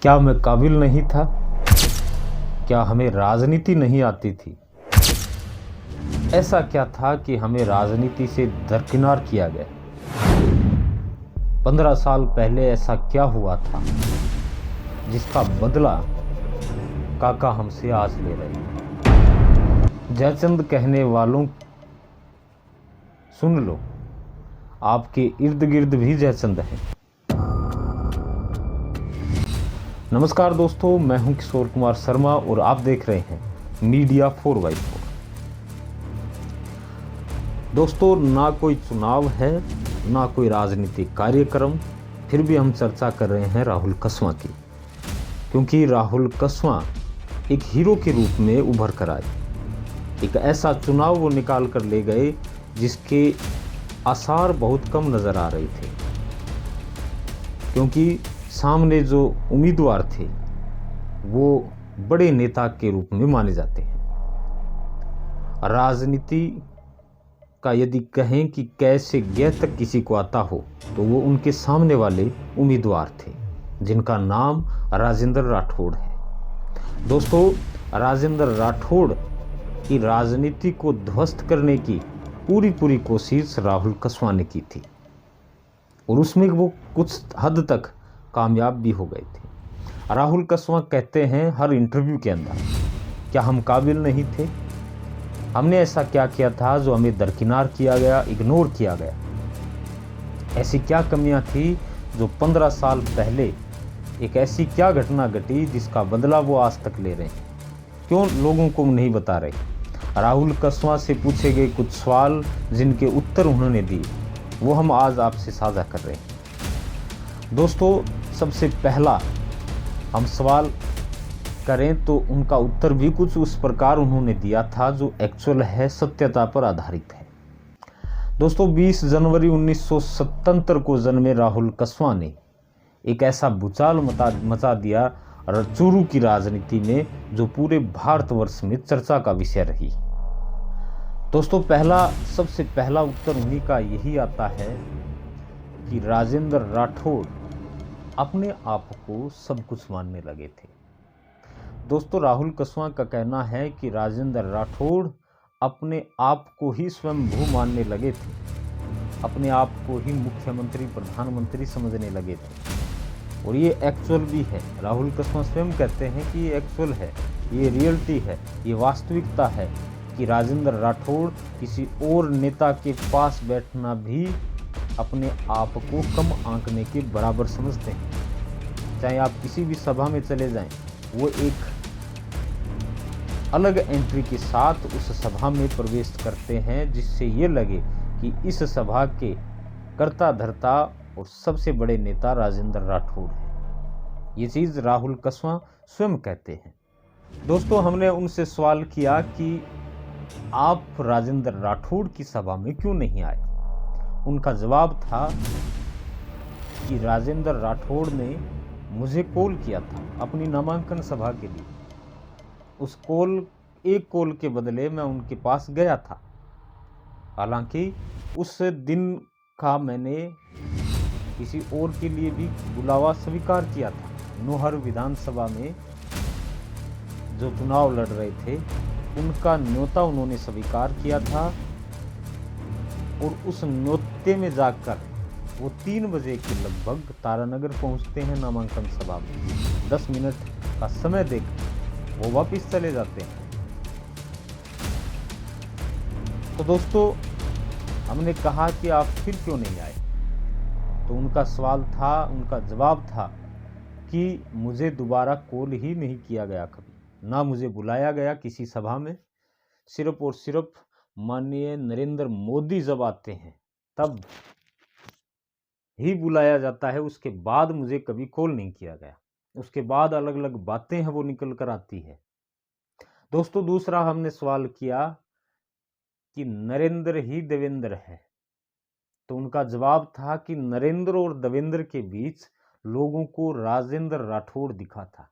क्या मैं काबिल नहीं था? क्या हमें राजनीति नहीं आती थी? ऐसा क्या था कि हमें राजनीति से दरकिनार किया गया? 15 साल पहले ऐसा क्या हुआ था जिसका बदला काका हमसे आज ले रहे हैं? जयचंद कहने वालों, सुन लो, आपके इर्द गिर्द भी जयचंद हैं। नमस्कार दोस्तों, मैं हूं किशोर कुमार शर्मा और आप देख रहे हैं मीडिया 4x4। दोस्तों, ना कोई चुनाव है, ना कोई राजनीतिक कार्यक्रम, फिर भी हम चर्चा कर रहे हैं राहुल कसवां की, क्योंकि राहुल कसवां एक हीरो के रूप में उभर कर आए। एक ऐसा चुनाव वो निकाल कर ले गए जिसके आसार बहुत कम नजर आ रहे थे, क्योंकि सामने जो उम्मीदवार थे वो बड़े नेता के रूप में माने जाते हैं। राजनीति का यदि कहें कि कैसे गए तक किसी को आता हो, तो वो उनके सामने वाले उम्मीदवार थे जिनका नाम राजेंद्र राठौड़ है। दोस्तों, राजेंद्र राठौड़ की राजनीति को ध्वस्त करने की पूरी कोशिश राहुल कसवां ने की थी और उसमें वो कुछ हद तक कामयाब भी हो गए थे। राहुल कसवां कहते हैं हर इंटरव्यू के अंदर, क्या हम काबिल नहीं थे? हमने ऐसा क्या किया था जो हमें दरकिनार किया गया, इग्नोर किया गया? ऐसी क्या कमियां थी जो 15 साल पहले एक ऐसी क्या घटना घटी जिसका बदला वो आज तक ले रहे हैं? क्यों लोगों को नहीं बता रहे? राहुल कसवां से पूछे गए कुछ सवाल जिनके उत्तर उन्होंने दिए, वो हम आज आपसे साझा कर रहे हैं। दोस्तों, सबसे पहला हम सवाल करें तो उनका उत्तर भी कुछ उस प्रकार उन्होंने दिया था जो एक्चुअल है, सत्यता पर आधारित है। दोस्तों, 20 जनवरी 1977 को जन्मे राहुल कसवां ने एक ऐसा भूचाल मचा दिया चूरू की राजनीति में जो पूरे भारतवर्ष में चर्चा का विषय रही। दोस्तों, सबसे पहला उत्तर उन्हीं का यही आता है कि राजेंद्र राठौड़ अपने आप को सब कुछ मानने लगे थे। दोस्तों, राहुल कसवां का कहना है कि राजेंद्र राठौड़ अपने आप को ही स्वयंभू मानने लगे थे, अपने आप को ही मुख्यमंत्री प्रधानमंत्री समझने लगे थे। और ये एक्चुअल भी है। राहुल कसवां स्वयं कहते हैं कि ये एक्चुअल है, ये रियलिटी है, ये वास्तविकता है कि राजेंद्र राठौड़ किसी और नेता के पास बैठना भी अपने आप को कम आंकने के बराबर समझते हैं। चाहे आप किसी भी सभा में चले जाएं, वो एक अलग एंट्री के साथ उस सभा में प्रवेश करते हैं जिससे ये लगे कि इस सभा के कर्ता धर्ता और सबसे बड़े नेता राजेंद्र राठौड़ हैं। ये चीज राहुल कसवां स्वयं कहते हैं। दोस्तों, हमने उनसे सवाल किया कि आप राजेंद्र राठौड़ की सभा में क्यों नहीं आए? उनका जवाब था कि राजेंद्र राठौड़ ने मुझे कॉल किया था अपनी नामांकन सभा के लिए। उस एक कॉल के बदले मैं उनके पास गया था। हालांकि उस दिन का मैंने किसी और के लिए भी बुलावा स्वीकार किया था। नोहर विधानसभा में जो चुनाव लड़ रहे थे उनका न्योता उन्होंने स्वीकार किया था और उस न्योते में जाकर वो 3 बजे के लगभग तारानगर पहुंचते हैं नामांकन सभा में। 10 मिनट का समय देकर वो वापस चले जाते हैं। तो दोस्तों, हमने कहा कि आप फिर क्यों नहीं आए? तो उनका सवाल था, उनका जवाब था कि मुझे दोबारा कॉल ही नहीं किया गया कभी, ना मुझे बुलाया गया किसी सभा में। सिर्फ और सिर्फ माननीय नरेंद्र मोदी जब आते हैं तब ही बुलाया जाता है, उसके बाद मुझे कभी कॉल नहीं किया गया। उसके बाद अलग अलग बातें हैं वो निकल कर आती है। दोस्तों, दूसरा हमने सवाल किया कि नरेंद्र ही देवेंद्र है, तो उनका जवाब था कि नरेंद्र और देवेंद्र के बीच लोगों को राजेंद्र राठौड़ दिखा था।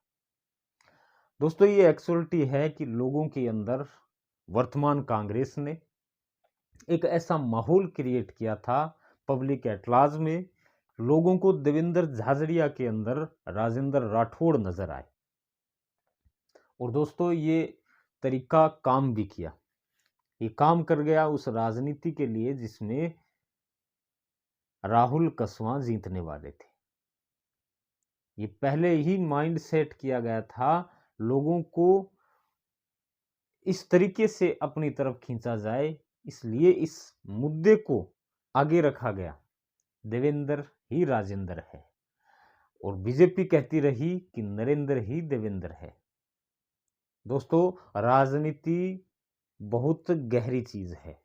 दोस्तों, ये एक्चुअलिटी है कि लोगों के अंदर वर्तमान कांग्रेस ने एक ऐसा माहौल क्रिएट किया था पब्लिक एट लार्ज में लोगों को देवेंद्र झाझड़िया के अंदर राजेंद्र राठौड़ नजर आए। और दोस्तों ये तरीका काम भी किया, ये काम कर गया उस राजनीति के लिए जिसमें राहुल कसवां जीतने वाले थे। ये पहले ही माइंड सेट किया गया था, लोगों को इस तरीके से अपनी तरफ खींचा जाए, इसलिए इस मुद्दे को आगे रखा गया, देवेंद्र ही राजेंद्र है। और बीजेपी कहती रही कि नरेंद्र ही देवेंद्र है। दोस्तों राजनीति बहुत गहरी चीज है,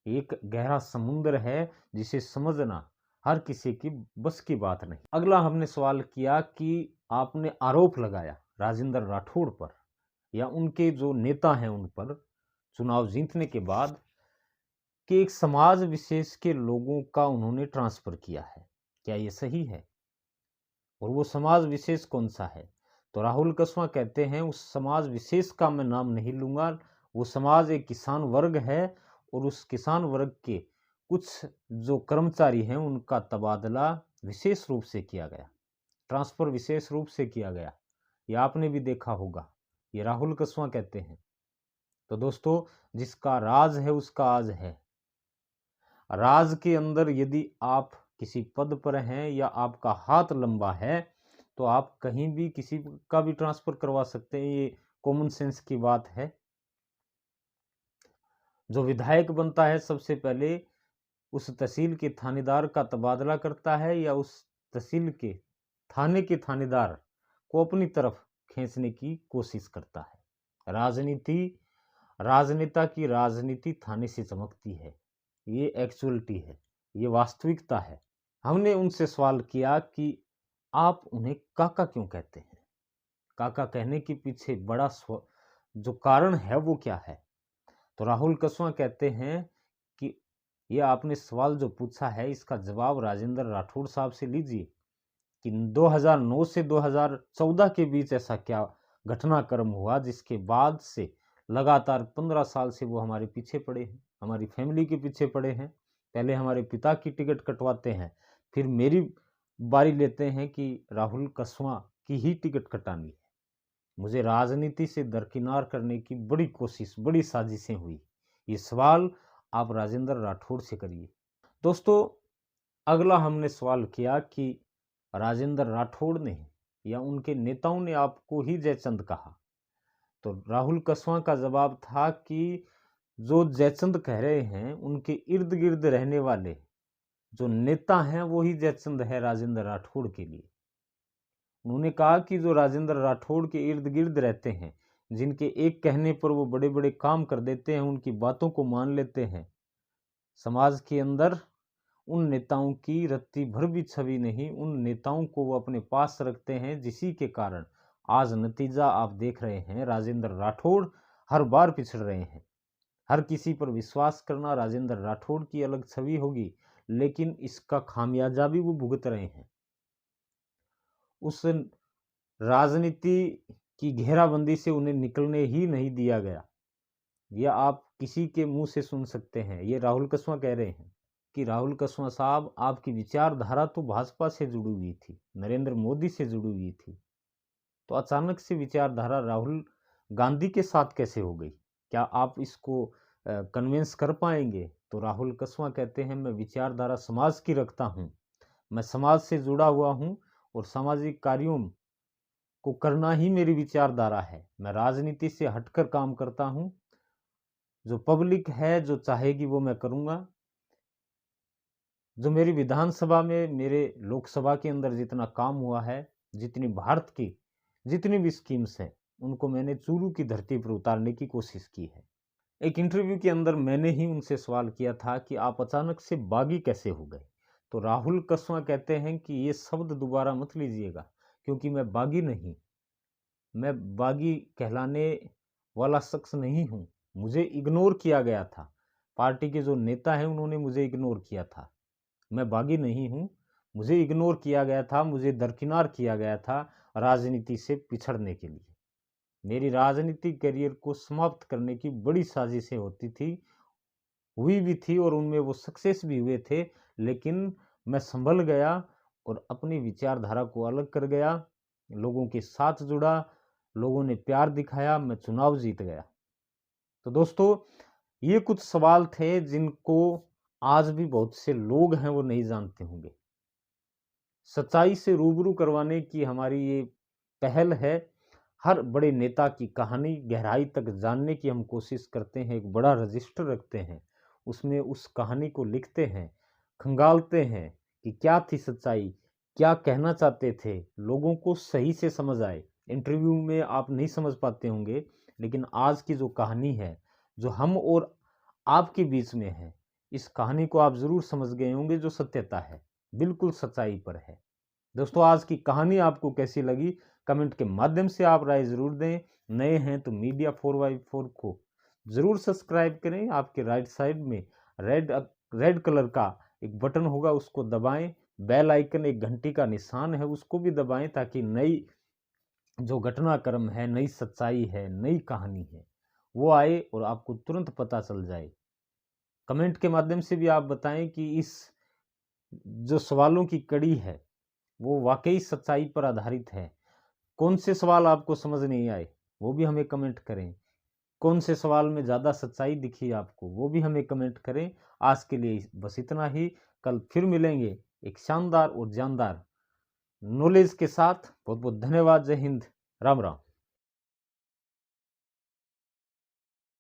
एक गहरा समुद्र है जिसे समझना हर किसी की बस की बात नहीं। अगला हमने सवाल किया कि आपने आरोप लगाया राजेंद्र राठौड़ पर या उनके जो नेता हैं उन पर चुनाव जीतने के बाद कि एक समाज विशेष के लोगों का उन्होंने ट्रांसफर किया है, क्या ये सही है? और वो समाज विशेष कौन सा है? तो राहुल कसवां कहते हैं उस समाज विशेष का मैं नाम नहीं लूंगा, वो समाज एक किसान वर्ग है और उस किसान वर्ग के कुछ जो कर्मचारी हैं उनका तबादला विशेष रूप से किया गया, ट्रांसफर विशेष रूप से किया गया। ये आपने भी देखा होगा, ये राहुल कसवां कहते हैं। तो दोस्तों जिसका राज है उसका आज है। राज के अंदर यदि आप किसी पद पर हैं या आपका हाथ लंबा है तो आप कहीं भी किसी का भी ट्रांसफर करवा सकते हैं, ये कॉमन सेंस की बात है। जो विधायक बनता है सबसे पहले उस तहसील के थानेदार का तबादला करता है या उस तहसील के थाने के थानेदार को अपनी तरफ खींचने की कोशिश करता है। राजनेता की राजनीति थाने से चमकती है, ये एक्चुअलिटी है, ये वास्तविकता है। हमने उनसे सवाल किया कि आप उन्हें काका क्यों कहते हैं, काका कहने के पीछे बड़ा जो कारण है वो क्या है? तो राहुल कसवां कहते हैं कि ये आपने सवाल जो पूछा है इसका जवाब राजेंद्र राठौड़ साहब से लीजिए कि 2009 से 2014 के बीच ऐसा क्या घटनाक्रम हुआ जिसके बाद से लगातार 15 साल से वो हमारे पीछे पड़े हैं, हमारी फैमिली के पीछे पड़े हैं। पहले हमारे पिता की टिकट कटवाते हैं, फिर मेरी बारी लेते हैं कि राहुल कसवां की ही टिकट कटानी है। मुझे राजनीति से दरकिनार करने की बड़ी कोशिश, बड़ी साजिशें हुई। ये सवाल आप राजेंद्र राठौड़ से करिए। दोस्तों अगला हमने सवाल किया कि राजेंद्र राठौड़ ने या उनके नेताओं ने आपको ही जयचंद कहा। तो राहुल कसवां का जवाब था कि जो जयचंद कह रहे हैं उनके इर्द गिर्द रहने वाले जो नेता हैं वो ही जयचंद है राजेंद्र राठौड़ के लिए। उन्होंने कहा कि जो राजेंद्र राठौड़ के इर्द गिर्द रहते हैं, जिनके एक कहने पर वो बड़े बड़े काम कर देते हैं, उनकी बातों को मान लेते हैं, समाज के अंदर उन नेताओं की रत्ती भर भी छवि नहीं, उन नेताओं को वो अपने पास रखते हैं, जिसी के कारण आज नतीजा आप देख रहे हैं, राजेंद्र राठौड़ हर बार पिछड़ रहे हैं। हर किसी पर विश्वास करना राजेंद्र राठौड़ की अलग छवि होगी, लेकिन इसका खामियाजा भी वो भुगत रहे हैं। उस राजनीति की घेराबंदी से उन्हें निकलने ही नहीं दिया गया। यह आप किसी के मुंह से सुन सकते हैं। ये राहुल कसवां कह रहे हैं कि राहुल कसवां साहब आपकी विचारधारा तो भाजपा से जुड़ी हुई थी, नरेंद्र मोदी से जुड़ी हुई थी, तो अचानक से विचारधारा राहुल गांधी के साथ कैसे हो गई? क्या आप इसको कन्विंस कर पाएंगे? तो राहुल कसवां कहते हैं मैं विचारधारा समाज की रखता हूं, मैं समाज से जुड़ा हुआ हूं और सामाजिक कार्यों को करना ही मेरी विचारधारा है। मैं राजनीति से हटकर काम करता हूं, जो पब्लिक है जो चाहेगी वो मैं करूंगा। जो मेरी विधानसभा में, मेरे लोकसभा के अंदर जितना काम हुआ है, जितनी भारत की जितनी भी स्कीम्स हैं, उनको मैंने चूरू की धरती पर उतारने की कोशिश की है। एक इंटरव्यू के अंदर मैंने ही उनसे सवाल किया था कि आप अचानक से बागी कैसे हो गए? तो राहुल कसवां कहते हैं कि ये शब्द दोबारा मत लीजिएगा, क्योंकि मैं बागी नहीं, मैं बागी कहलाने वाला शख्स नहीं हूं। मुझे इग्नोर किया गया था, पार्टी के जो नेता हैं उन्होंने मुझे इग्नोर किया था। मैं बागी नहीं हूं, मुझे इग्नोर किया गया था, मुझे दरकिनार किया गया था राजनीति से पिछड़ने के लिए। मेरी राजनीतिक करियर को समाप्त करने की बड़ी साजिशें होती थी, हुई भी थी और उनमें वो सक्सेस भी हुए थे, लेकिन मैं संभल गया और अपनी विचारधारा को अलग कर गया, लोगों के साथ जुड़ा, लोगों ने प्यार दिखाया, मैं चुनाव जीत गया। तो दोस्तों, ये कुछ सवाल थे जिनको आज भी बहुत से लोग हैं वो नहीं जानते होंगे। सच्चाई से रूबरू करवाने की हमारी ये पहल है। हर बड़े नेता की कहानी गहराई तक जानने की हम कोशिश करते हैं, एक बड़ा रजिस्टर रखते हैं, उसमें उस कहानी को लिखते हैं, खंगालते हैं कि क्या थी सच्चाई, क्या कहना चाहते थे, लोगों को सही से समझ आए। इंटरव्यू में आप नहीं समझ पाते होंगे, लेकिन आज की जो कहानी है, जो हम और आपके बीच में है, इस कहानी को आप जरूर समझ गए होंगे, जो सत्यता है, बिल्कुल सच्चाई पर है। दोस्तों, आज की कहानी आपको कैसी लगी, कमेंट के माध्यम से आप राय जरूर दें। नए हैं तो मीडिया 4x4 को जरूर सब्सक्राइब करें। आपके राइट साइड में रेड कलर का एक बटन होगा, उसको दबाएं। बेल आइकन, एक घंटी का निशान है, उसको भी दबाएं, ताकि नई जो घटनाक्रम है, नई सच्चाई है, नई कहानी है, वो आए और आपको तुरंत पता चल जाए। कमेंट के माध्यम से भी आप बताएं कि इस जो सवालों की कड़ी है वो वाकई सच्चाई पर आधारित है। कौन से सवाल आपको समझ नहीं आए वो भी हमें कमेंट करें। कौन से सवाल में ज़्यादा सच्चाई दिखी आपको वो भी हमें कमेंट करें। आज के लिए बस इतना ही। कल फिर मिलेंगे एक शानदार और जानदार नॉलेज के साथ। बहुत बहुत धन्यवाद। जय हिंद, राम राम।